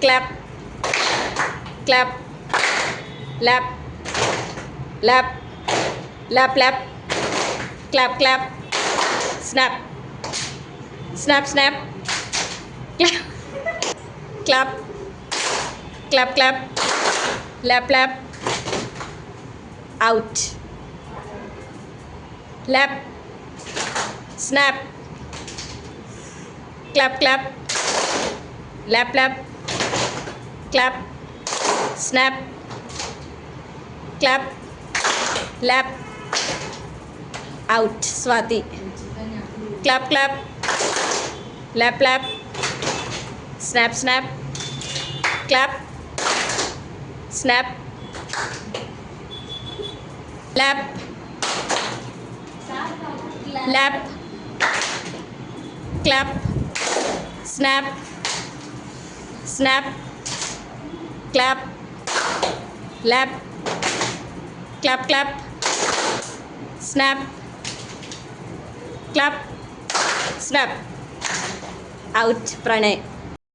clap, clap, lap, lap, lap, lap, clap, clap, snap, snap, snap, clap, clap, clap, lap, lap, out, lap, snap, clap, clap, lap, lap, clap, snap, clap, lap, out. Swati. Clap, clap, lap, lap, snap, snap, clap, snap, lap, lap, clap, snap, snap, clap, lap, clap, clap, snap, clap, snap, out. Pranay.